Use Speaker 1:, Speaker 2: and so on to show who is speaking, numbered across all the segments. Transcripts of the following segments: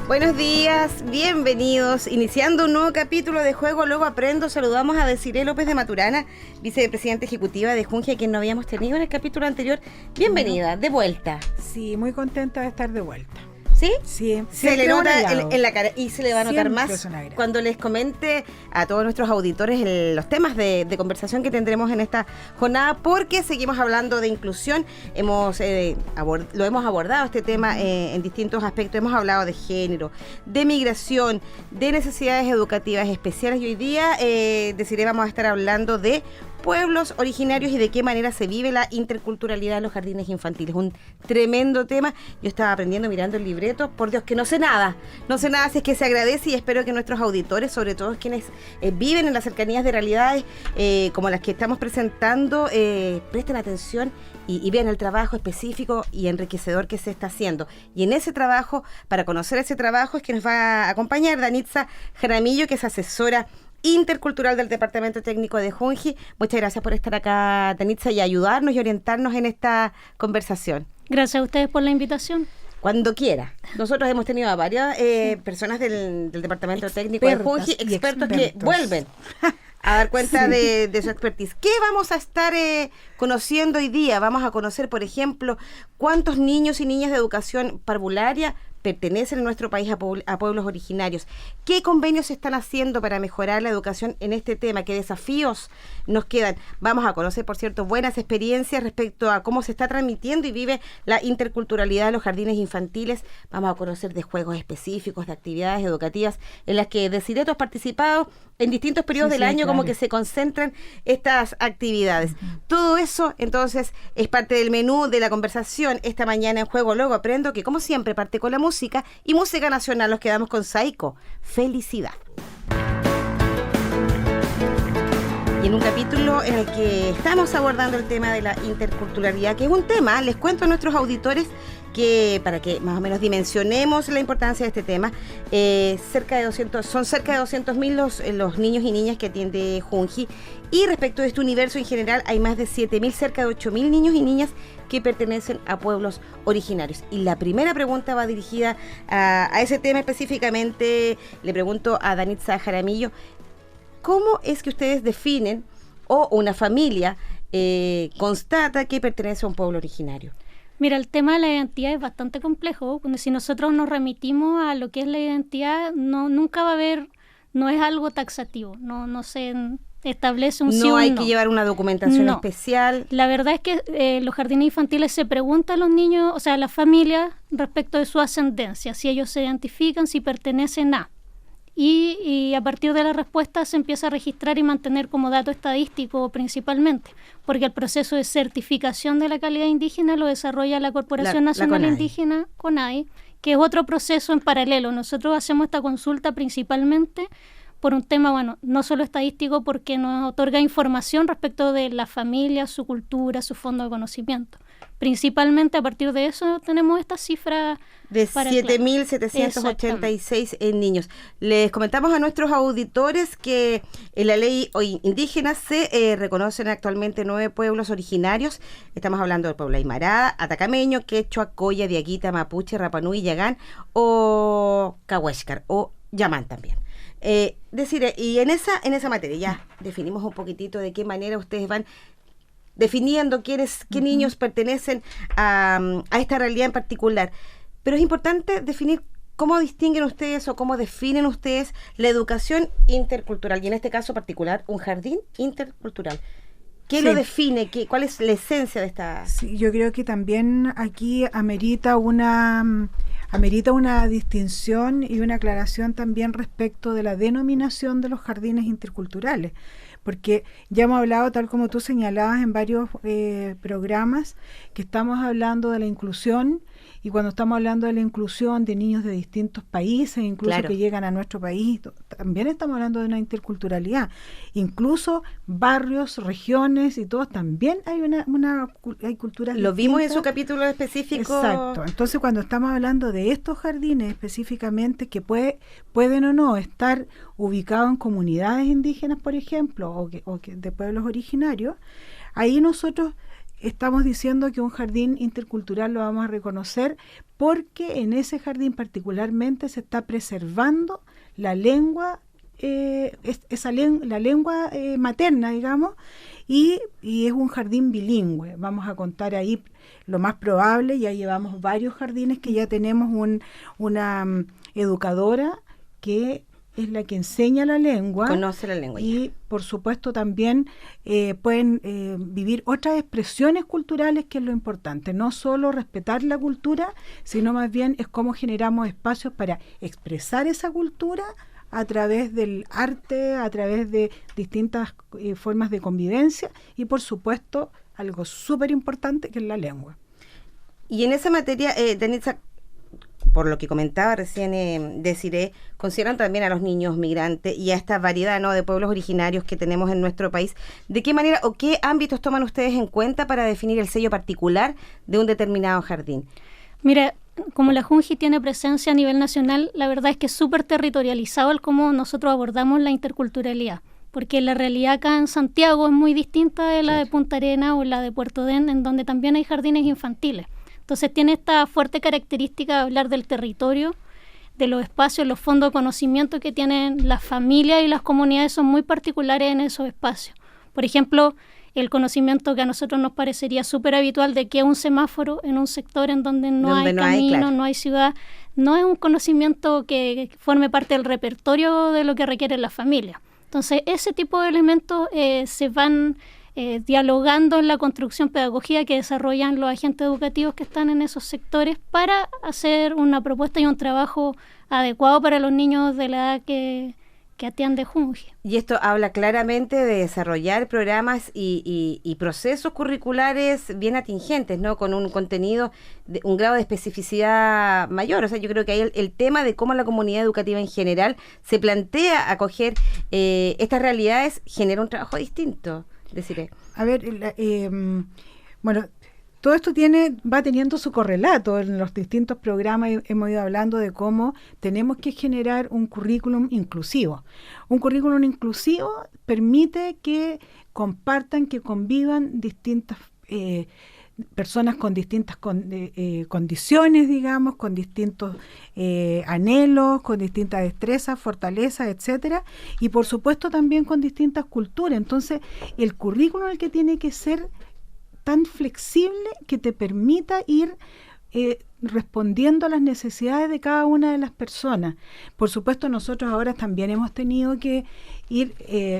Speaker 1: Buenos días, bienvenidos. Iniciando un nuevo capítulo de Juego Luego Aprendo, saludamos a Desiree López de Maturana, vicepresidenta ejecutiva de Junji, a quien no habíamos tenido en el capítulo anterior. Bienvenida, de vuelta.
Speaker 2: Sí, muy contenta de estar de vuelta.
Speaker 1: ¿Sí?
Speaker 2: Sí.
Speaker 1: Se le nota en la cara y se le va a notar
Speaker 2: Siempre
Speaker 1: más cuando les comente a todos nuestros auditores los temas de conversación que tendremos en esta jornada, porque seguimos hablando de inclusión. Lo hemos abordado este tema en distintos aspectos. Hemos hablado de género, de migración, de necesidades educativas especiales, y hoy día vamos a estar hablando de pueblos originarios y de qué manera se vive la interculturalidad en los jardines infantiles. Un tremendo tema. Yo estaba aprendiendo mirando el libreto. Por Dios, que no sé nada, así es que se agradece, y espero que nuestros auditores, sobre todo quienes viven en las cercanías de realidades como las que estamos presentando, presten atención y vean el trabajo específico y enriquecedor que se está haciendo. Y en ese trabajo, para conocer ese trabajo, es que nos va a acompañar Danitza Jaramillo, que es asesora intercultural del Departamento Técnico de Junji. Muchas gracias por estar acá, Danitza, y ayudarnos y orientarnos en esta conversación.
Speaker 3: Gracias a ustedes por la invitación.
Speaker 1: Cuando quiera. Nosotros hemos tenido a varias personas del Departamento Técnico de Junji, expertos que vuelven a dar cuenta de su expertise. ¿Qué vamos a estar conociendo hoy día? Vamos a conocer, por ejemplo, cuántos niños y niñas de educación parvularia pertenecen en nuestro país a pueblos originarios. ¿Qué convenios se están haciendo para mejorar la educación en este tema? ¿Qué desafíos nos quedan? Vamos a conocer, por cierto, buenas experiencias respecto a cómo se está transmitiendo y vive la interculturalidad en los jardines infantiles. Vamos a conocer de juegos específicos, de actividades educativas en las que Desiree has participado en distintos periodos del año, claro, como que se concentran estas actividades. Todo eso, entonces, es parte del menú de la conversación esta mañana en Juego Luego Aprendo, que como siempre parte con la música y música nacional. Nos quedamos con Saiko, Felicidad. Y en un capítulo en el que estamos abordando el tema de la interculturalidad, que es un tema, les cuento a nuestros auditores, que para que más o menos dimensionemos la importancia de este tema, son cerca de 200.000 los niños y niñas que atiende Junji, y respecto de este universo en general hay más de 7.000, cerca de 8.000 niños y niñas que pertenecen a pueblos originarios. Y la primera pregunta va dirigida a ese tema específicamente. Le pregunto a Danitza Jaramillo, ¿cómo es que ustedes definen, o una familia constata que pertenece a un pueblo originario?
Speaker 3: Mira, el tema de la identidad es bastante complejo. Si nosotros nos remitimos a lo que es la identidad, nunca va a haber, no es algo taxativo, no se establece un sí o un no.
Speaker 1: No hay que llevar una documentación especial.
Speaker 3: La verdad es que los jardines infantiles se preguntan a los niños, o sea, a las familias, respecto de su ascendencia, si ellos se identifican, si pertenecen a. Y a partir de la respuesta se empieza a registrar y mantener como dato estadístico principalmente, porque el proceso de certificación de la calidad indígena lo desarrolla la Corporación Nacional Indígena, CONADI, que es otro proceso en paralelo. Nosotros hacemos esta consulta principalmente por un tema, no solo estadístico, porque nos otorga información respecto de la familia, su cultura, su fondo de conocimiento. Principalmente a partir de eso tenemos esta cifra
Speaker 1: de 7.786 niños. Les comentamos a nuestros auditores que en la ley indígena se reconocen actualmente 9 pueblos originarios. Estamos hablando del pueblo aymara, atacameño, quechua, coya, diaguita, mapuche, rapanui, yagán o cahuéscar o yamán también. Decir, y en esa materia ya definimos un poquitito de qué manera ustedes van definiendo qué niños pertenecen a esta realidad en particular. Pero es importante definir cómo distinguen ustedes o cómo definen ustedes la educación intercultural, y en este caso particular, un jardín intercultural. ¿Qué lo define? ¿Cuál es la esencia de esta?
Speaker 2: Sí, yo creo que también aquí amerita una distinción y una aclaración también respecto de la denominación de los jardines interculturales, porque ya hemos hablado, tal como tú señalabas en varios programas, que estamos hablando de la inclusión, y cuando estamos hablando de la inclusión de niños de distintos países, incluso claro, que llegan a nuestro país, también estamos hablando de una interculturalidad. Incluso barrios, regiones y todos, también hay hay culturas
Speaker 1: Lo
Speaker 2: distintas.
Speaker 1: vimos en su capítulo específico.
Speaker 2: Exacto. Entonces, cuando estamos hablando de estos jardines específicamente, que pueden o no estar ubicados en comunidades indígenas, por ejemplo, o de pueblos originarios, ahí nosotros estamos diciendo que un jardín intercultural lo vamos a reconocer porque en ese jardín particularmente se está preservando la lengua, la lengua materna, digamos, y es un jardín bilingüe. Vamos a contar ahí lo más probable, ya llevamos varios jardines que ya tenemos una educadora que es la que enseña la lengua.
Speaker 1: Conoce la lengua.
Speaker 2: Y, por supuesto, también pueden vivir otras expresiones culturales, que es lo importante. No solo respetar la cultura, sino más bien es cómo generamos espacios para expresar esa cultura a través del arte, a través de distintas formas de convivencia y, por supuesto, algo súper importante que es la lengua.
Speaker 1: Y en esa materia, Danitza, por lo que comentaba recién Desiree, consideran también a los niños migrantes y a esta variedad, ¿no?, de pueblos originarios que tenemos en nuestro país. ¿De qué manera o qué ámbitos toman ustedes en cuenta para definir el sello particular de un determinado jardín?
Speaker 3: Mira, como la Junji tiene presencia a nivel nacional, la verdad es que es súper territorializado el cómo nosotros abordamos la interculturalidad, porque la realidad acá en Santiago es muy distinta de la de Punta Arenas o la de Puerto Dén, en donde también hay jardines infantiles. Entonces tiene esta fuerte característica de hablar del territorio, de los espacios, los fondos de conocimiento que tienen las familias y las comunidades son muy particulares en esos espacios. Por ejemplo, el conocimiento que a nosotros nos parecería súper habitual de que un semáforo en un sector en donde no hay camino, claro, no hay ciudad, no es un conocimiento que forme parte del repertorio de lo que requieren las familias. Entonces, ese tipo de elementos se van dialogando en la construcción pedagógica que desarrollan los agentes educativos que están en esos sectores para hacer una propuesta y un trabajo adecuado para los niños de la edad que atiende Junji.
Speaker 1: Y esto habla claramente de desarrollar programas y procesos curriculares bien atingentes, ¿no?, con un contenido, un grado de especificidad mayor. O sea, yo creo que ahí el tema de cómo la comunidad educativa en general se plantea acoger estas realidades genera un trabajo distinto. Deciré.
Speaker 2: A ver, bueno, todo esto va teniendo su correlato en los distintos programas. Hemos ido hablando de cómo tenemos que generar un currículum inclusivo. Un currículum inclusivo permite que compartan, que convivan distintas personas con distintas condiciones, digamos, con distintos anhelos, con distintas destrezas, fortalezas, etcétera, y por supuesto también con distintas culturas. Entonces, el currículum es el que tiene que ser tan flexible que te permita ir respondiendo a las necesidades de cada una de las personas. Por supuesto, nosotros ahora también hemos tenido que ir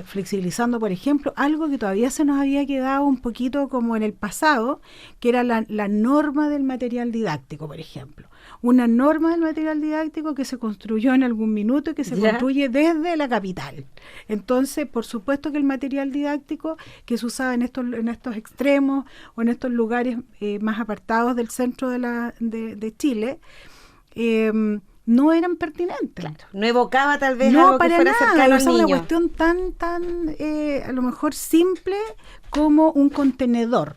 Speaker 2: flexibilizando, por ejemplo, algo que todavía se nos había quedado un poquito como en el pasado, que era la norma del material didáctico, por ejemplo. Una norma del material didáctico que se construyó en algún minuto y que se construye desde la capital. Entonces, por supuesto que el material didáctico que se usaba en estos extremos o en estos lugares más apartados del centro de Chile, no eran pertinentes.
Speaker 1: Claro, no evocaba tal vez algo que fuera cercano al niño.
Speaker 2: Una cuestión tan a lo mejor simple como un contenedor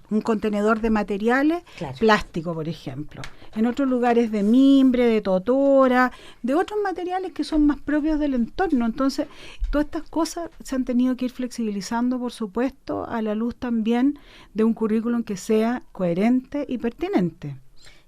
Speaker 2: de materiales, claro, plástico, por ejemplo. En otros lugares de mimbre, de totora, de otros materiales que son más propios del entorno. Entonces, todas estas cosas se han tenido que ir flexibilizando, por supuesto, a la luz también de un currículum que sea coherente y pertinente.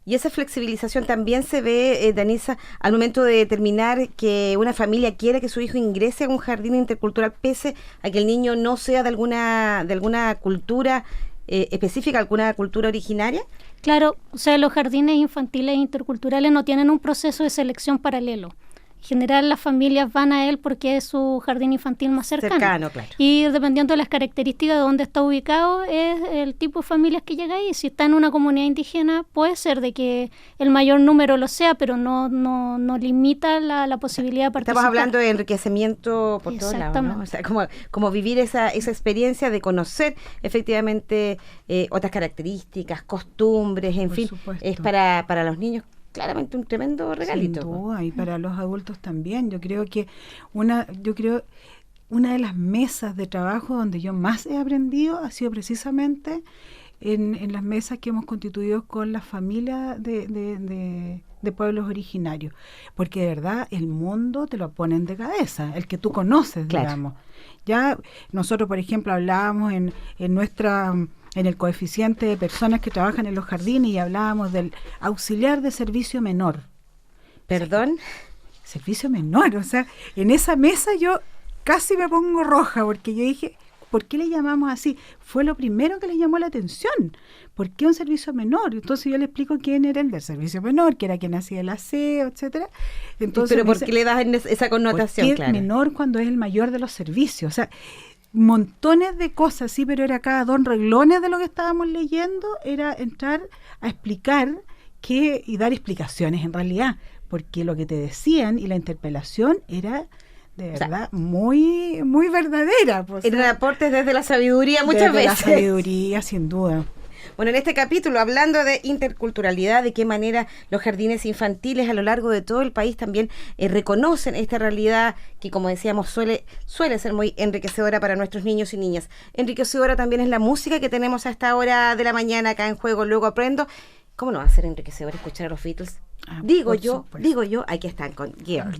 Speaker 1: Y esa flexibilización también se ve, Danitza, al momento de determinar que una familia quiera que su hijo ingrese a un jardín intercultural, pese a que el niño no sea de alguna cultura específica, alguna cultura originaria.
Speaker 3: Claro, o sea, los jardines infantiles interculturales no tienen un proceso de selección paralelo. En general, las familias van a él porque es su jardín infantil más cercano.
Speaker 1: Claro.
Speaker 3: Y dependiendo de las características de dónde está ubicado, es el tipo de familias que llega ahí. Si está en una comunidad indígena, puede ser de que el mayor número lo sea, pero no limita la posibilidad de participar.
Speaker 1: Estamos hablando de enriquecimiento por todos lados, ¿no? O sea, como vivir esa experiencia de conocer efectivamente otras características, costumbres, en fin, es para los niños claramente un tremendo regalito.
Speaker 2: Sin duda, y para los adultos también. Yo creo que una de las mesas de trabajo donde yo más he aprendido ha sido precisamente en las mesas que hemos constituido con las familias de pueblos originarios, porque de verdad el mundo te lo ponen de cabeza, el que tú conoces, claro, digamos. Ya nosotros, por ejemplo, hablábamos en nuestra en el coeficiente de personas que trabajan en los jardines y hablábamos del auxiliar de servicio menor.
Speaker 1: ¿Perdón?
Speaker 2: Servicio menor, o sea, en esa mesa yo casi me pongo roja porque yo dije, ¿por qué le llamamos así? Fue lo primero que les llamó la atención. ¿Por qué un servicio menor? Entonces yo le explico quién era el del servicio menor, que era quien hacía el aseo, etcétera. Entonces,
Speaker 1: ¿pero por qué le das esa connotación?
Speaker 2: ¿Por qué menor cuando es el mayor de los servicios? O sea, montones de cosas, sí, pero era cada dos renglones de lo que estábamos leyendo, era entrar a explicar y dar explicaciones en realidad, porque lo que te decían y la interpelación era de verdad muy muy verdadera. Pues,
Speaker 1: eran aportes desde la sabiduría muchas
Speaker 2: desde
Speaker 1: veces.
Speaker 2: La sabiduría, sin duda.
Speaker 1: Bueno, en este capítulo, hablando de interculturalidad, de qué manera los jardines infantiles a lo largo de todo el país también reconocen esta realidad que, como decíamos, suele ser muy enriquecedora para nuestros niños y niñas. Enriquecedora también es la música que tenemos a esta hora de la mañana acá en Juego Luego Aprendo. ¿Cómo no va a ser enriquecedor escuchar a los Beatles? Digo yo, aquí están con George.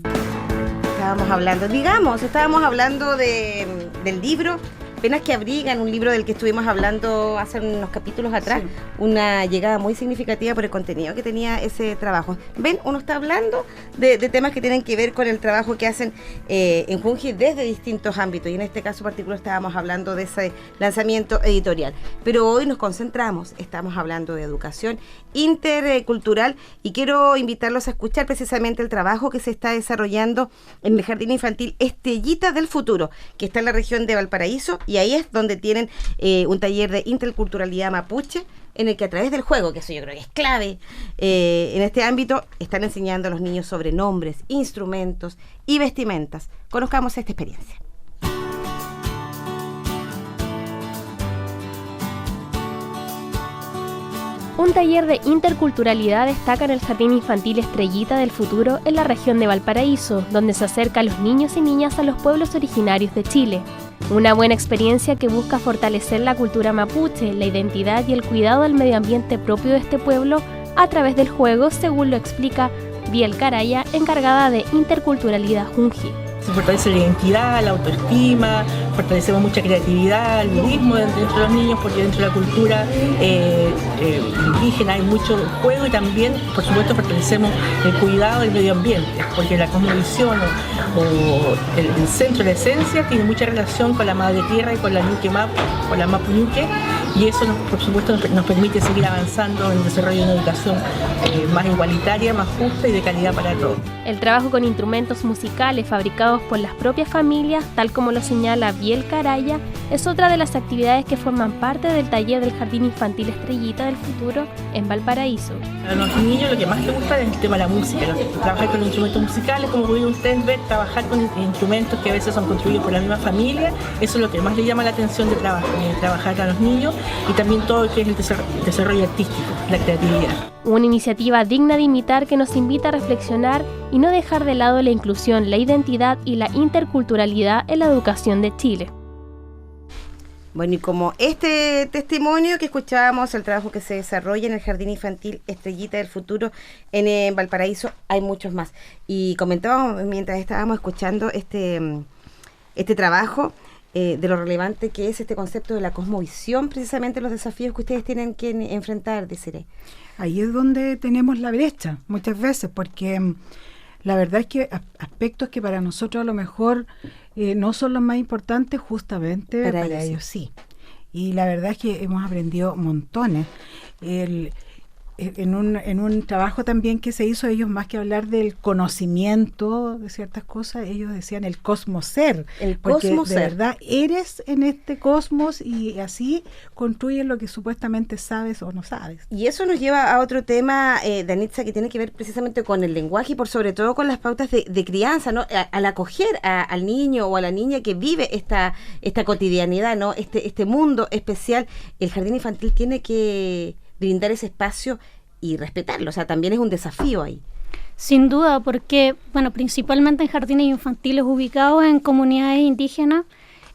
Speaker 1: Estábamos hablando del libro Penas que abrigan, un libro del que estuvimos hablando hace unos capítulos atrás, sí. Una llegada muy significativa por el contenido que tenía ese trabajo. Ven, uno está hablando de temas que tienen que ver con el trabajo que hacen en Junji desde distintos ámbitos, y en este caso particular estábamos hablando de ese lanzamiento editorial. Pero hoy nos concentramos, estamos hablando de educación intercultural, y quiero invitarlos a escuchar precisamente el trabajo que se está desarrollando en el Jardín Infantil Estrellita del Futuro, que está en la región de Valparaíso, y ahí es donde tienen un taller de interculturalidad mapuche, en el que a través del juego, que eso yo creo que es clave en este ámbito, están enseñando a los niños sobre nombres, instrumentos y vestimentas. Conozcamos esta experiencia.
Speaker 4: Un taller de interculturalidad destaca en el Jardín Infantil Estrellita del Futuro en la región de Valparaíso, donde se acerca a los niños y niñas a los pueblos originarios de Chile. Una buena experiencia que busca fortalecer la cultura mapuche, la identidad y el cuidado del medio ambiente propio de este pueblo a través del juego, según lo explica Biel Caraya, encargada de interculturalidad Junji.
Speaker 5: Se fortalece la identidad, la autoestima, fortalecemos mucha creatividad, el budismo dentro de los niños, porque dentro de la cultura indígena hay mucho juego, y también, por supuesto, fortalecemos el cuidado del medio ambiente, porque la cosmovisión o el centro, la esencia, tiene mucha relación con la madre tierra y con la Ñuque Mapu, con la Mapu Ñuque, y eso, por supuesto, nos permite seguir avanzando en el desarrollo de una educación más igualitaria, más justa y de calidad para todos.
Speaker 4: El trabajo con instrumentos musicales fabricados por las propias familias, tal como lo señala Biel Caraya, es otra de las actividades que forman parte del taller del Jardín Infantil Estrellita del Futuro en Valparaíso.
Speaker 5: A los niños lo que más les gusta es el tema de la música, trabajar con instrumentos musicales, como pudieron ustedes ver, trabajar con instrumentos que a veces son construidos por la misma familia. Eso es lo que más les llama la atención de trabajar a los niños, y también todo lo que es el desarrollo artístico, la creatividad.
Speaker 4: Una iniciativa digna de imitar que nos invita a reflexionar y no dejar de lado la inclusión, la identidad y la interculturalidad en la educación de Chile.
Speaker 1: Bueno, y como este testimonio que escuchábamos, el trabajo que se desarrolla en el Jardín Infantil Estrellita del Futuro en Valparaíso, hay muchos más. Y comentábamos mientras estábamos escuchando este trabajo, de lo relevante que es este concepto de la cosmovisión, precisamente los desafíos que ustedes tienen que enfrentar, Desiree.
Speaker 2: Ahí es donde tenemos la brecha muchas veces, porque la verdad es que aspectos que para nosotros a lo mejor no son los más importantes, justamente para ellos sí. Y la verdad es que hemos aprendido montones. En un trabajo también que se hizo, ellos más que hablar del conocimiento de ciertas cosas, ellos decían el cosmoser. Porque de verdad eres en este cosmos, y así construyes lo que supuestamente sabes o no sabes.
Speaker 1: Y eso nos lleva a otro tema, Danitza, que tiene que ver precisamente con el lenguaje y por sobre todo con las pautas de crianza, ¿no? Al acoger al niño o a la niña que vive esta cotidianidad, ¿no? Este mundo especial, el jardín infantil tiene que brindar ese espacio y respetarlo, o sea, también es un desafío ahí.
Speaker 3: Sin duda, porque, bueno, principalmente en jardines infantiles ubicados en comunidades indígenas,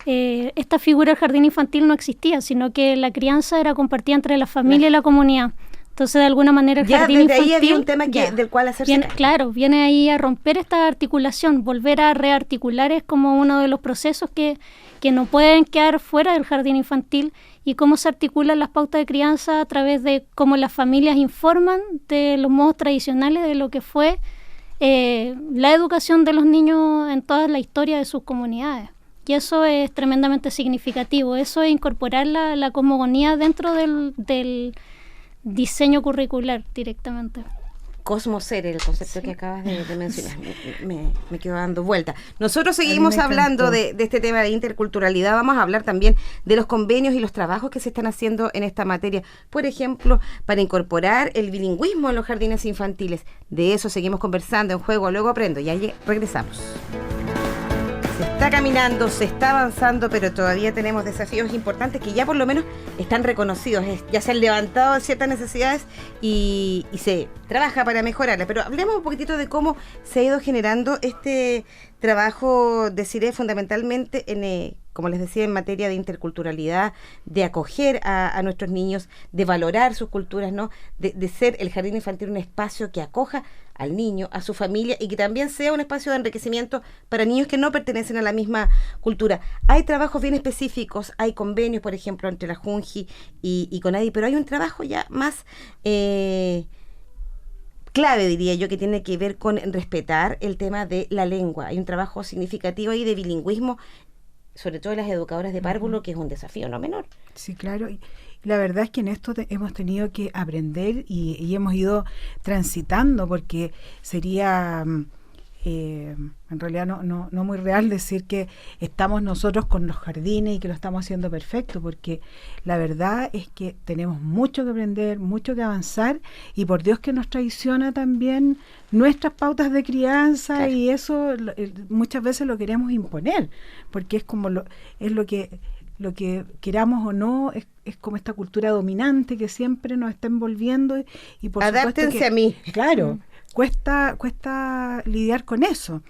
Speaker 3: esta figura del jardín infantil no existía, sino que la crianza era compartida entre la familia y la comunidad. Entonces, de alguna manera, el
Speaker 1: ya
Speaker 3: jardín
Speaker 1: desde
Speaker 3: infantil...
Speaker 1: ahí había un tema del cual hacerse
Speaker 3: viene,
Speaker 1: cargo.
Speaker 3: claro, viene ahí a romper esta articulación, volver a rearticular es como uno de los procesos que no pueden quedar fuera del jardín infantil, y cómo se articulan las pautas de crianza a través de cómo las familias informan de los modos tradicionales de lo que fue la educación de los niños en toda la historia de sus comunidades. Y eso es tremendamente significativo. Eso es incorporar la cosmogonía dentro del diseño curricular directamente.
Speaker 1: Cosmoser, el concepto que acabas de mencionar, me quedo dando vuelta. Nosotros seguimos hablando de este tema de interculturalidad. Vamos a hablar también de los convenios y los trabajos que se están haciendo en esta materia. Por ejemplo, para incorporar el bilingüismo en los jardines infantiles. De eso seguimos conversando en Juego Luego Aprendo. Y ahí regresamos. Se está caminando, se está avanzando, pero todavía tenemos desafíos importantes que ya por lo menos están reconocidos, ya se han levantado ciertas necesidades y se trabaja para mejorarlas. Pero hablemos un poquitito de cómo se ha ido generando este trabajo de CIRE fundamentalmente como les decía, en materia de interculturalidad, de acoger a nuestros niños, de valorar sus culturas, ¿no? De ser el jardín infantil un espacio que acoja al niño, a su familia, y que también sea un espacio de enriquecimiento para niños que no pertenecen a la misma cultura. Hay trabajos bien específicos, hay convenios, por ejemplo, entre la Junji y CONADI, pero hay un trabajo ya más clave, diría yo, que tiene que ver con respetar el tema de la lengua. Hay un trabajo significativo ahí de bilingüismo, sobre todo las educadoras de párvulo, que es un desafío no menor.
Speaker 2: Sí, claro. Y la verdad es que en esto hemos tenido que aprender y hemos ido transitando, porque sería en realidad no muy real decir que estamos nosotros con los jardines y que lo estamos haciendo perfecto, porque la verdad es que tenemos mucho que aprender, mucho que avanzar, y por Dios que nos traiciona también nuestras pautas de crianza, claro. Y eso muchas veces lo queremos imponer, porque es como lo que queramos o no, es como esta cultura dominante que siempre nos está envolviendo, y por
Speaker 1: Adáptense
Speaker 2: supuesto que,
Speaker 1: a mí.
Speaker 2: Claro, cuesta lidiar con eso,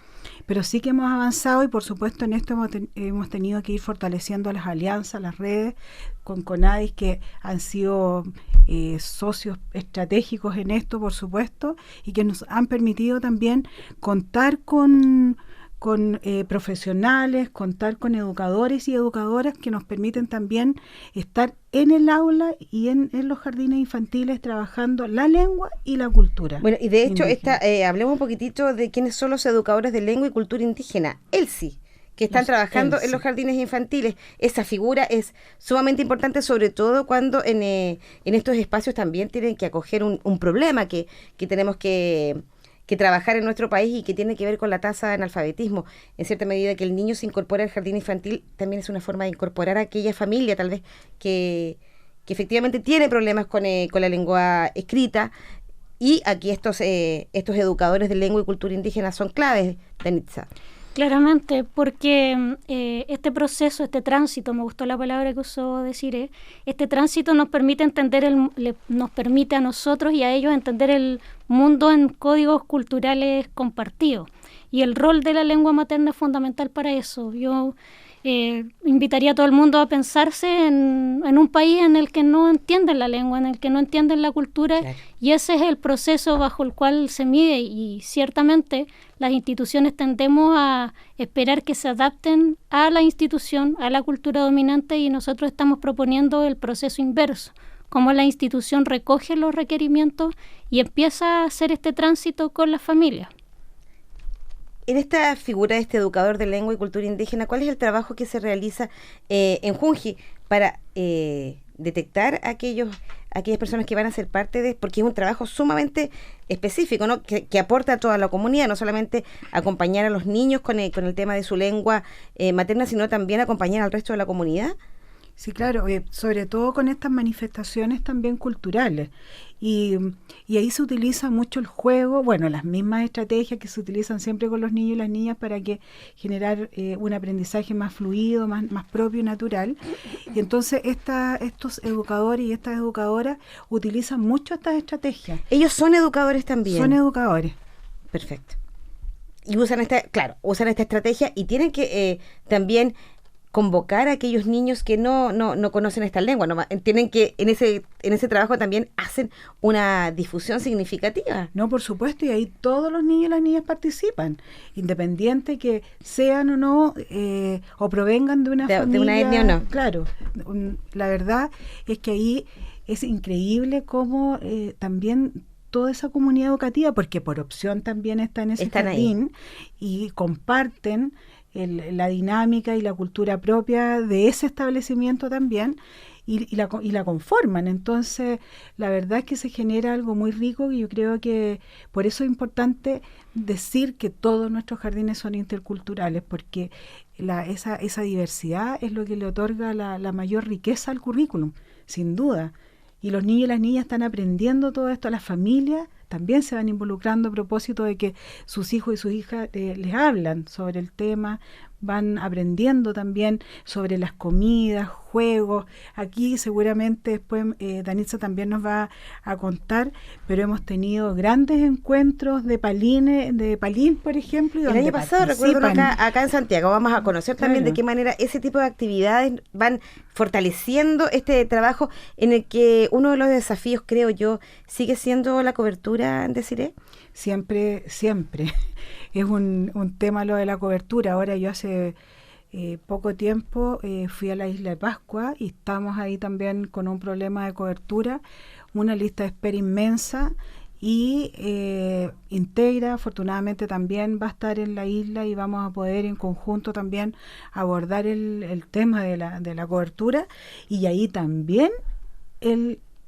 Speaker 2: pero sí que hemos avanzado, y por supuesto en esto hemos tenido que ir fortaleciendo las alianzas, las redes con CONADI, que han sido socios estratégicos en esto, por supuesto, y que nos han permitido también contar con profesionales, contar con educadores y educadoras que nos permiten también estar en el aula y en los jardines infantiles trabajando la lengua y la cultura.
Speaker 1: Bueno, y de hecho hablemos un poquitito de quiénes son los educadores de lengua y cultura indígena, ELSI, que están trabajando en los jardines infantiles. Esa figura es sumamente importante, sobre todo cuando en estos espacios también tienen que acoger un problema que tenemos que trabajar en nuestro país, y que tiene que ver con la tasa de analfabetismo. En cierta medida, que el niño se incorpore al jardín infantil también es una forma de incorporar a aquella familia tal vez que efectivamente tiene problemas con la lengua escrita, y aquí estos educadores de lengua y cultura indígena son claves, Danitza.
Speaker 3: Claramente, porque este proceso, este tránsito, me gustó la palabra que usó decir, este tránsito nos permite entender, nos permite a nosotros y a ellos entender el mundo en códigos culturales compartidos. Y el rol de la lengua materna es fundamental para eso. Yo invitaría a todo el mundo a pensarse en un país en el que no entienden la lengua, en el que no entienden la cultura, claro. Y ese es el proceso bajo el cual se mide, y ciertamente las instituciones tendemos a esperar que se adapten a la institución, a la cultura dominante, y nosotros estamos proponiendo el proceso inverso, cómo la institución recoge los requerimientos y empieza a hacer este tránsito con las familias.
Speaker 1: En esta figura de este educador de lengua y cultura indígena, ¿cuál es el trabajo que se realiza en Junji para detectar a aquellas personas que van a ser parte de, porque es un trabajo sumamente específico, ¿no? Que aporta a toda la comunidad, no solamente acompañar a los niños con el tema de su lengua materna, sino también acompañar al resto de la comunidad?
Speaker 2: Sí, claro, sobre todo con estas manifestaciones también culturales. Y ahí se utiliza mucho el juego, bueno, las mismas estrategias que se utilizan siempre con los niños y las niñas para generar un aprendizaje más fluido, más propio y natural. Y entonces estos educadores y estas educadoras utilizan mucho estas estrategias.
Speaker 1: ¿Ellos son educadores también?
Speaker 2: Son educadores.
Speaker 1: Perfecto. Y usan esta estrategia, y tienen que también convocar a aquellos niños que no conocen esta lengua, tienen que, en ese trabajo también hacen una difusión significativa.
Speaker 2: No, por supuesto, y ahí todos los niños y las niñas participan, independiente que sean o no, o provengan de una familia.
Speaker 1: De una etnia o no.
Speaker 2: Claro, la verdad es que ahí es increíble cómo también toda esa comunidad educativa, porque por opción también está en ese jardín, y comparten la dinámica y la cultura propia de ese establecimiento también, y la conforman. Entonces, la verdad es que se genera algo muy rico, y yo creo que por eso es importante decir que todos nuestros jardines son interculturales, porque esa diversidad es lo que le otorga la mayor riqueza al currículum, sin duda. Y los niños y las niñas están aprendiendo todo esto, las familias también se van involucrando a propósito de que sus hijos y sus hijas les hablan sobre el tema, van aprendiendo también sobre las comidas, juegos. Aquí seguramente después Danitza también nos va a contar, pero hemos tenido grandes encuentros de Palín, por ejemplo. Y
Speaker 1: el año pasado, recuerdo acá en Santiago, vamos a conocer también de qué manera ese tipo de actividades van fortaleciendo este trabajo, en el que uno de los desafíos, creo yo, sigue siendo la cobertura, Desiree.
Speaker 2: Siempre es un tema lo de la cobertura. Ahora yo hace poco tiempo fui a la isla de Pascua y estamos ahí también con un problema de cobertura, una lista de espera inmensa, y Integra afortunadamente también va a estar en la isla y vamos a poder en conjunto también abordar el tema de la cobertura, y ahí también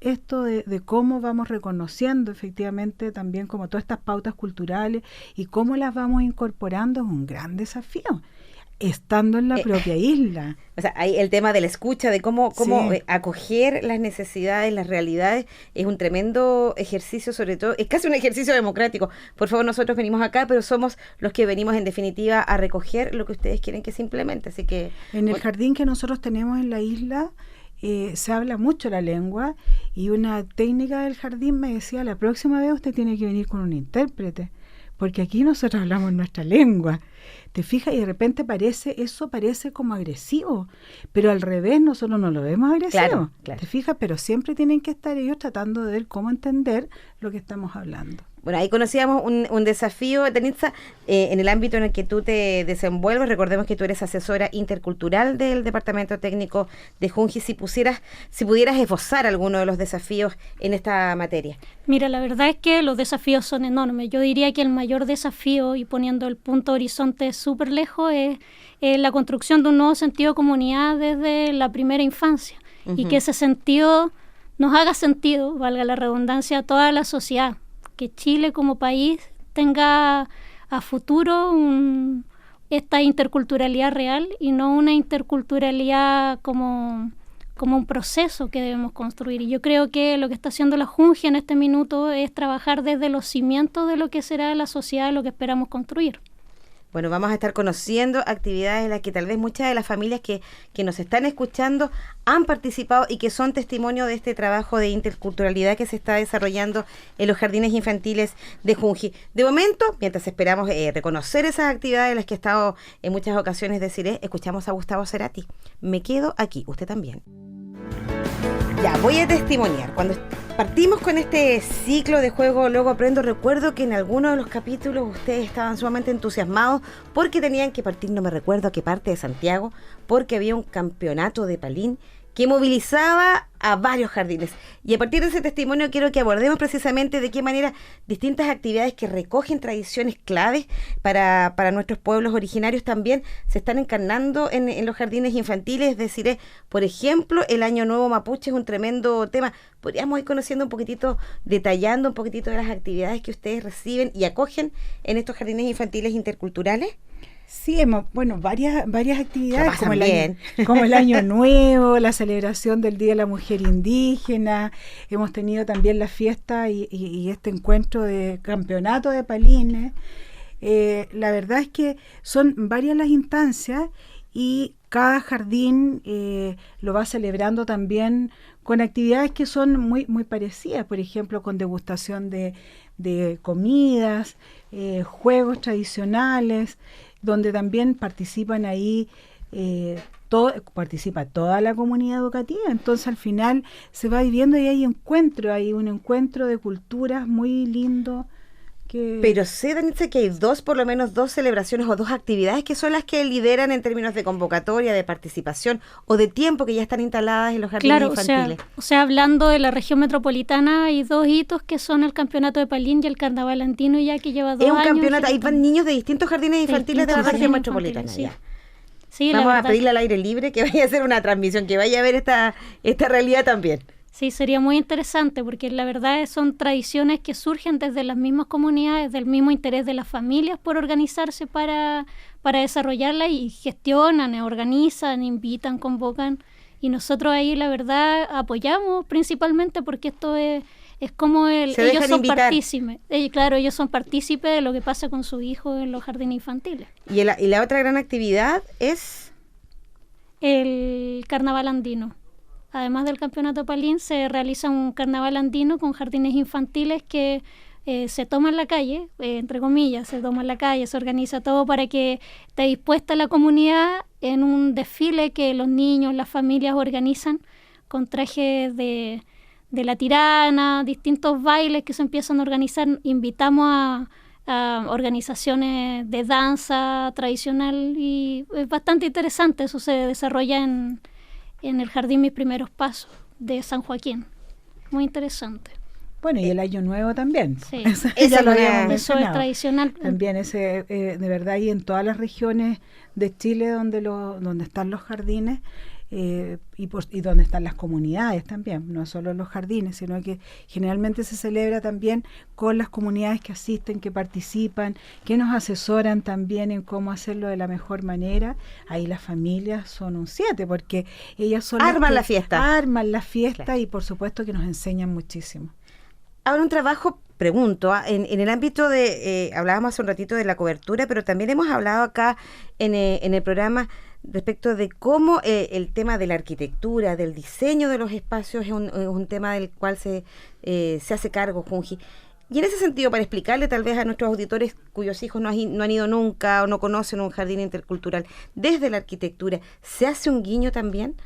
Speaker 2: esto de cómo vamos reconociendo efectivamente también como todas estas pautas culturales y cómo las vamos incorporando es un gran desafío, estando en la propia isla.
Speaker 1: O sea, hay el tema de la escucha, de cómo acoger las necesidades, las realidades, es un tremendo ejercicio, sobre todo, es casi un ejercicio democrático. Por favor, nosotros venimos acá, pero somos los que venimos en definitiva a recoger lo que ustedes quieren que se implemente. Así que
Speaker 2: en el jardín que nosotros tenemos en la isla, se habla mucho la lengua, y una técnica del jardín me decía: la próxima vez usted tiene que venir con un intérprete, porque aquí nosotros hablamos nuestra lengua. ¿Te fijas? Y de repente parece como agresivo, pero al revés, nosotros no lo vemos agresivo. Claro. ¿Te fijas? Pero siempre tienen que estar ellos tratando de ver cómo entender lo que estamos hablando.
Speaker 1: Bueno, ahí conocíamos un desafío, Danitza, en el ámbito en el que tú te desenvuelves. Recordemos que tú eres asesora intercultural del Departamento Técnico de Junji. Si pudieras esbozar alguno de los desafíos en esta materia.
Speaker 3: Mira, la verdad es que los desafíos son enormes. Yo diría que el mayor desafío, y poniendo el punto horizonte súper lejos, es la construcción de un nuevo sentido de comunidad desde la primera infancia. Uh-huh. Y que ese sentido nos haga sentido, valga la redundancia, a toda la sociedad. Que Chile como país tenga a futuro esta interculturalidad real, y no una interculturalidad como un proceso que debemos construir. Y yo creo que lo que está haciendo la Junji en este minuto es trabajar desde los cimientos de lo que será la sociedad, lo que esperamos construir.
Speaker 1: Bueno, vamos a estar conociendo actividades en las que tal vez muchas de las familias que nos están escuchando han participado y que son testimonio de este trabajo de interculturalidad que se está desarrollando en los jardines infantiles de Junji. De momento, mientras esperamos reconocer esas actividades en las que he estado en muchas ocasiones, deciré, escuchamos a Gustavo Cerati. Me quedo aquí, usted también. Ya, voy a testimoniar. Cuando partimos con este ciclo de Juego Luego Aprendo, recuerdo que en alguno de los capítulos ustedes estaban sumamente entusiasmados porque tenían que partir, no me recuerdo a qué parte de Santiago, porque había un campeonato de Palín que movilizaba a varios jardines. Y a partir de ese testimonio quiero que abordemos precisamente de qué manera distintas actividades que recogen tradiciones claves para nuestros pueblos originarios también se están encarnando en los jardines infantiles. Es decir, por ejemplo, el Año Nuevo Mapuche es un tremendo tema. Podríamos ir conociendo un poquitito, detallando un poquitito de las actividades que ustedes reciben y acogen en estos jardines infantiles interculturales.
Speaker 2: Sí, varias actividades como el Año Nuevo, la celebración del Día de la Mujer Indígena. Hemos tenido también la fiesta y este encuentro de campeonato de Palines. La verdad es que son varias las instancias y cada jardín lo va celebrando también con actividades que son muy, muy parecidas, por ejemplo, con degustación de comidas, juegos tradicionales, donde también participan ahí participa toda la comunidad educativa, entonces al final se va viviendo y hay un encuentro de culturas muy lindo.
Speaker 1: Pero sé, Danitza, que hay por lo menos dos celebraciones o dos actividades que son las que lideran en términos de convocatoria, de participación o de tiempo que ya están instaladas en los jardines infantiles.
Speaker 3: O sea, hablando de la región metropolitana, hay dos hitos que son el campeonato de Palín y el carnaval andino, ya que lleva 2 años.
Speaker 1: Es un campeonato, ahí van niños de distintos jardines infantiles de la región metropolitana.
Speaker 3: Sí.
Speaker 1: Ya.
Speaker 3: Sí,
Speaker 1: vamos a pedirle al aire libre que vaya a hacer una transmisión, que vaya a ver esta realidad también.
Speaker 3: Sí, sería muy interesante porque la verdad son tradiciones que surgen desde las mismas comunidades, del mismo interés de las familias por organizarse para desarrollarlas y gestionan, organizan, invitan, convocan. Y nosotros ahí la verdad apoyamos principalmente porque esto es como ellos son partícipes. Claro, ellos son partícipes de lo que pasa con sus hijos en los jardines infantiles.
Speaker 1: ¿Y la otra gran actividad es?
Speaker 3: El carnaval andino. Además del campeonato Palín, se realiza un carnaval andino con jardines infantiles que se toma en la calle, entre comillas, se toma en la calle, se organiza todo para que esté dispuesta la comunidad en un desfile que los niños, las familias organizan con trajes de la tirana, distintos bailes que se empiezan a organizar. Invitamos a organizaciones de danza tradicional y es bastante interesante. Eso se desarrolla en el Jardín Mis Primeros Pasos de San Joaquín. Muy interesante.
Speaker 2: Bueno, y el Año Nuevo también.
Speaker 3: Sí.
Speaker 2: Eso es
Speaker 3: tradicional.
Speaker 2: También de verdad, y en todas las regiones de Chile donde están los jardines, y donde están las comunidades también, no solo los jardines, sino que generalmente se celebra también con las comunidades que asisten, que participan, que nos asesoran también en cómo hacerlo de la mejor manera. Ahí las familias son un 7, porque ellas son
Speaker 1: arman la fiesta,
Speaker 2: claro. Y por supuesto que nos enseñan muchísimo.
Speaker 1: Ahora un trabajo, pregunto, en el ámbito de, hablábamos hace un ratito de la cobertura, pero también hemos hablado acá en el programa respecto de cómo el tema de la arquitectura, del diseño de los espacios es un tema del cual se hace cargo Junji. Y en ese sentido, para explicarle tal vez a nuestros auditores cuyos hijos no han ido nunca o no conocen un jardín intercultural, desde la arquitectura, ¿se hace un guiño también?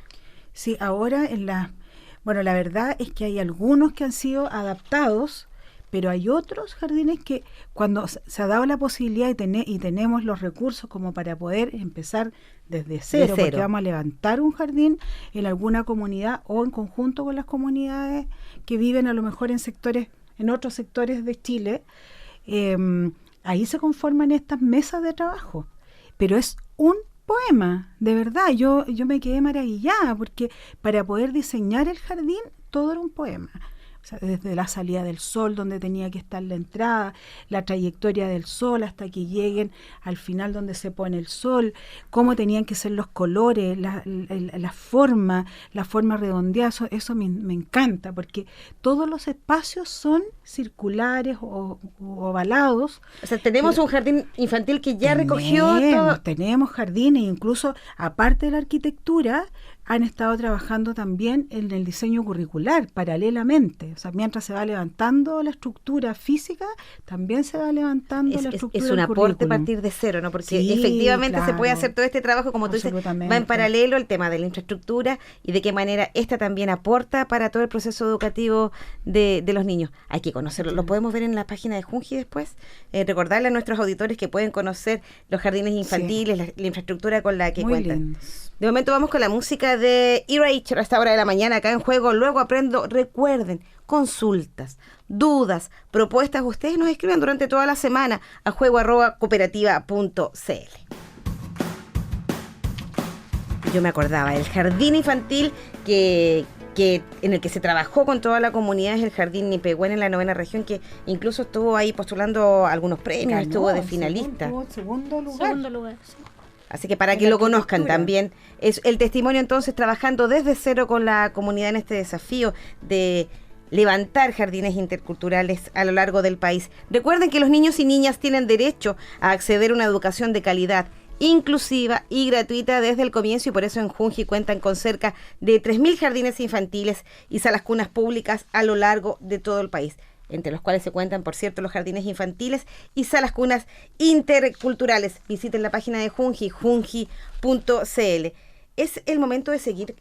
Speaker 2: Sí, ahora la verdad es que hay algunos que han sido adaptados, pero hay otros jardines que cuando se ha dado la posibilidad y tenemos los recursos como para poder empezar desde cero, porque vamos a levantar un jardín en alguna comunidad o en conjunto con las comunidades que viven a lo mejor en otros sectores de Chile, ahí se conforman estas mesas de trabajo, pero es un poema, de verdad, yo me quedé maravillada porque para poder diseñar el jardín todo era un poema. O sea, desde la salida del sol, donde tenía que estar la entrada, la trayectoria del sol hasta que lleguen al final donde se pone el sol, cómo tenían que ser los colores, la forma redondeada, eso me encanta, porque todos los espacios son circulares o ovalados.
Speaker 1: O sea, tenemos un jardín infantil que ya recogió todo.
Speaker 2: Tenemos jardines, incluso aparte de la arquitectura, han estado trabajando también en el diseño curricular, paralelamente. O sea, mientras se va levantando la estructura física, también se va levantando la estructura
Speaker 1: es un aporte a partir de cero, ¿no? Porque sí, efectivamente se puede hacer todo este trabajo, como tú dices, va en paralelo el tema de la infraestructura y de qué manera esta también aporta para todo el proceso educativo de los niños. Hay que conocerlo. Lo podemos ver en la página de Junji después. Recordarle a nuestros auditores que pueden conocer los jardines infantiles, la infraestructura con la que
Speaker 2: muy
Speaker 1: cuentan.
Speaker 2: Lindos.
Speaker 1: De momento vamos con la música de Erasure a esta hora de la mañana acá en Juego. Luego aprendo. Recuerden, consultas, dudas, propuestas, ustedes nos escriben durante toda la semana a juego@cooperativa.cl. Yo me acordaba, el jardín infantil que en el que se trabajó con toda la comunidad es el Jardín Nipehuen en la 9ª región, que incluso estuvo ahí postulando algunos premios, estuvo de finalista.
Speaker 2: Segundo lugar,
Speaker 3: Sí.
Speaker 1: Así que para que lo conozcan también, es el testimonio entonces trabajando desde cero con la comunidad en este desafío de levantar jardines interculturales a lo largo del país. Recuerden que los niños y niñas tienen derecho a acceder a una educación de calidad, inclusiva y gratuita desde el comienzo, y por eso en Junji cuentan con cerca de 3.000 jardines infantiles y salas cunas públicas a lo largo de todo el país, entre los cuales se cuentan, por cierto, los jardines infantiles y salas cunas interculturales. Visiten la página de Junji, junji.cl. es el momento de seguir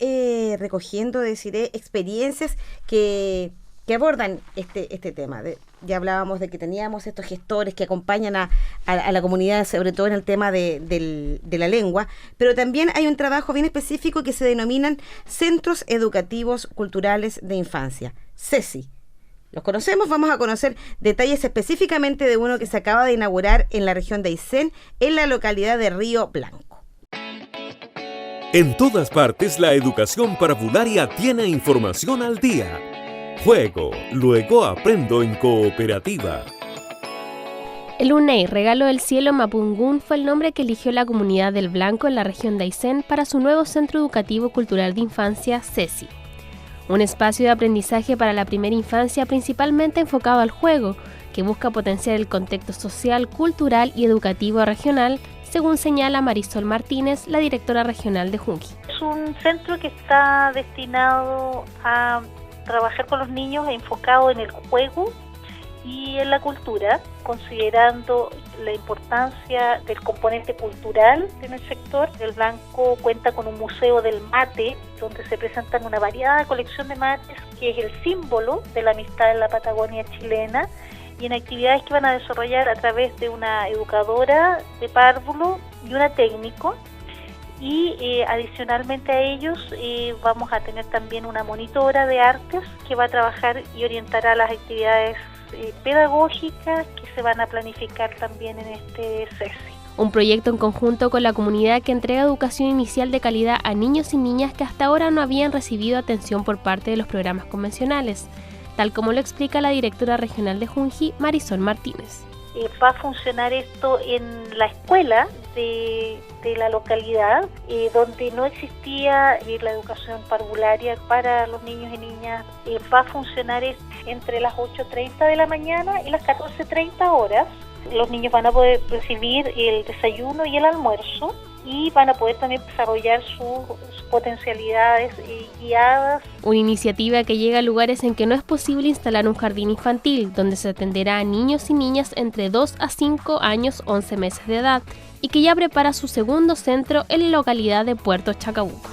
Speaker 1: recogiendo, decir, experiencias que abordan este tema. Ya hablábamos de que teníamos estos gestores que acompañan a la comunidad, sobre todo en el tema de la lengua, pero también hay un trabajo bien específico que se denominan Centros Educativos Culturales de Infancia, CESI. Los conocemos, vamos a conocer detalles específicamente de uno que se acaba de inaugurar en la región de Aysén, en la localidad de Río Blanco.
Speaker 6: En todas partes, la educación parvularia tiene información al día. Juego, luego aprendo en cooperativa.
Speaker 4: El UNEI, Regalo del Cielo Mapungún, fue el nombre que eligió la comunidad del Blanco en la región de Aysén para su nuevo Centro Educativo Cultural de Infancia, CESI. Un espacio de aprendizaje para la primera infancia principalmente enfocado al juego, que busca potenciar el contexto social, cultural y educativo regional, según señala Marisol Martínez, la directora regional de Junji.
Speaker 7: Es un centro que está destinado a trabajar con los niños enfocado en el juego y en la cultura, considerando la importancia del componente cultural en el sector. El Blanco cuenta con un museo del mate, donde se presentan una variada colección de mates, que es el símbolo de la amistad en la Patagonia chilena, y en actividades que van a desarrollar a través de una educadora de párvulo y una técnico. Y adicionalmente a ellos vamos a tener también una monitora de artes que va a trabajar y orientará las actividades pedagógicas que se van a planificar también en este CESI.
Speaker 4: Un proyecto en conjunto con la comunidad que entrega educación inicial de calidad a niños y niñas que hasta ahora no habían recibido atención por parte de los programas convencionales, tal como lo explica la directora regional de Junji, Marisol Martínez.
Speaker 7: Va a funcionar esto en la escuela de la localidad, donde no existía la educación parvularia para los niños y niñas. Va a funcionar entre las 8:30 de la mañana y las 14:30 horas. Los niños van a poder recibir el desayuno y el almuerzo, y van a poder también desarrollar sus potencialidades guiadas.
Speaker 4: Una iniciativa que llega a lugares en que no es posible instalar un jardín infantil, donde se atenderá a niños y niñas entre 2 a 5 años, 11 meses de edad, y que ya prepara su segundo centro en la localidad de Puerto Chacabuco.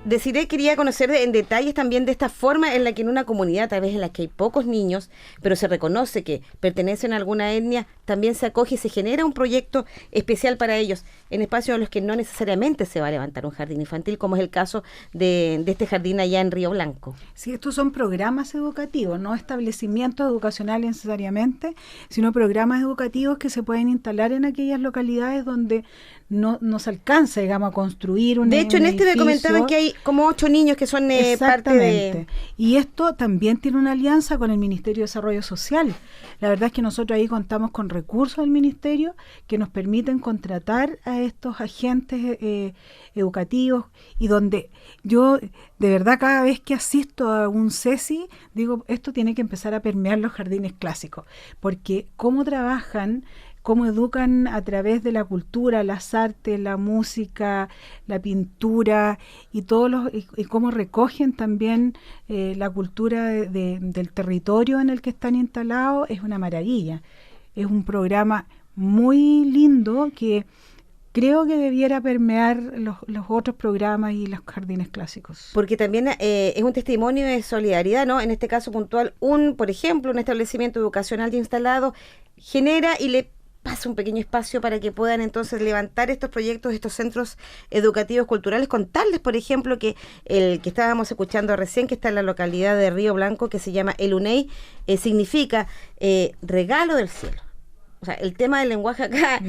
Speaker 1: Desiree quería conocer en detalles también de esta forma en la que en una comunidad, tal vez en la que hay pocos niños, pero se reconoce que pertenecen a alguna etnia, también se acoge y se genera un proyecto especial para ellos, en espacios en los que no necesariamente se va a levantar un jardín infantil, como es el caso de este jardín allá en Río Blanco.
Speaker 2: Sí, estos son programas educativos, no establecimientos educacionales necesariamente, sino programas educativos que se pueden instalar en aquellas localidades donde no se alcanza, digamos, a construir un edificio.
Speaker 1: De hecho, me comentaban que hay como 8 niños que son parte de...
Speaker 2: Y esto también tiene una alianza con el Ministerio de Desarrollo Social. La verdad es que nosotros ahí contamos con recursos del Ministerio que nos permiten contratar a estos agentes educativos, y donde yo, de verdad, cada vez que asisto a un CESI, digo, esto tiene que empezar a permear los jardines clásicos, porque cómo trabajan, cómo educan a través de la cultura, las artes, la música, la pintura y cómo recogen también la cultura del territorio en el que están instalados, es una maravilla. Es un programa muy lindo que creo que debiera permear los otros programas y los jardines clásicos.
Speaker 1: Porque también es un testimonio de solidaridad, ¿no? En este caso puntual, por ejemplo, un establecimiento educacional ya instalado genera y le pasa un pequeño espacio para que puedan entonces levantar estos proyectos, estos centros educativos culturales. Contarles, por ejemplo, que el que estábamos escuchando recién, que está en la localidad de Río Blanco, que se llama el UNEI, significa regalo del cielo. O sea, el tema del lenguaje acá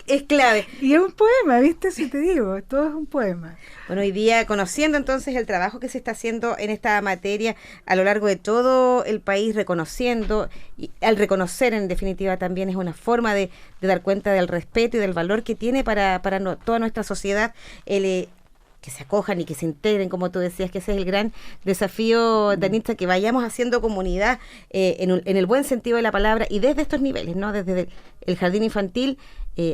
Speaker 1: es clave.
Speaker 2: Y es un poema, ¿viste? Si te digo, todo es un poema.
Speaker 1: Bueno, hoy día conociendo entonces el trabajo que se está haciendo en esta materia a lo largo de todo el país, reconociendo, y al reconocer en definitiva también es una forma de dar cuenta del respeto y del valor que tiene para toda nuestra sociedad que se acojan y que se integren, como tú decías, que ese es el gran desafío, Danitza, que vayamos haciendo comunidad en el buen sentido de la palabra y desde estos niveles, ¿no? Desde el jardín infantil,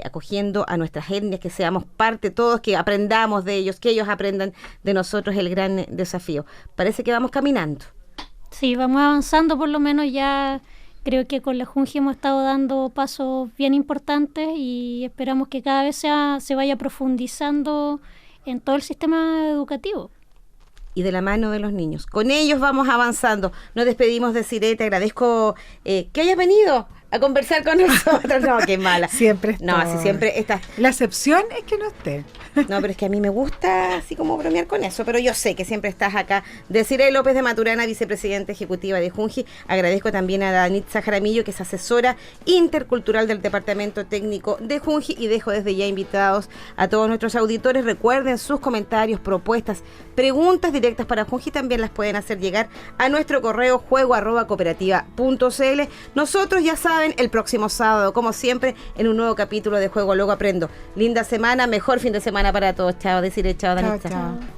Speaker 1: acogiendo a nuestras etnias, que seamos parte todos, que aprendamos de ellos, que ellos aprendan de nosotros, el gran desafío. Parece que vamos caminando.
Speaker 3: Sí, vamos avanzando, por lo menos ya creo que con la Junji hemos estado dando pasos bien importantes y esperamos que cada vez se vaya profundizando en todo el sistema educativo.
Speaker 1: Y de la mano de los niños. Con ellos vamos avanzando. Nos despedimos de Siré, te agradezco que hayas venido a conversar con nosotros. No, qué mala.
Speaker 2: Siempre está.
Speaker 1: No, así siempre estás.
Speaker 2: La excepción es que no esté.
Speaker 1: No, pero es que a mí me gusta así como bromear con eso, pero yo sé que siempre estás acá. Desiree López de Maturana, vicepresidenta ejecutiva de Junji. Agradezco también a Danitza Jaramillo, que es asesora intercultural del Departamento Técnico de Junji, y dejo desde ya invitados a todos nuestros auditores. Recuerden sus comentarios, propuestas, preguntas directas para Junji, también las pueden hacer llegar a nuestro correo juego@cooperativa.cl. Nosotros, ya saben, el próximo sábado, como siempre, en un nuevo capítulo de Juego Luego Aprendo. Linda semana, mejor fin de semana para todos. Chao, Desiree, chao, Danitza.
Speaker 2: Chao.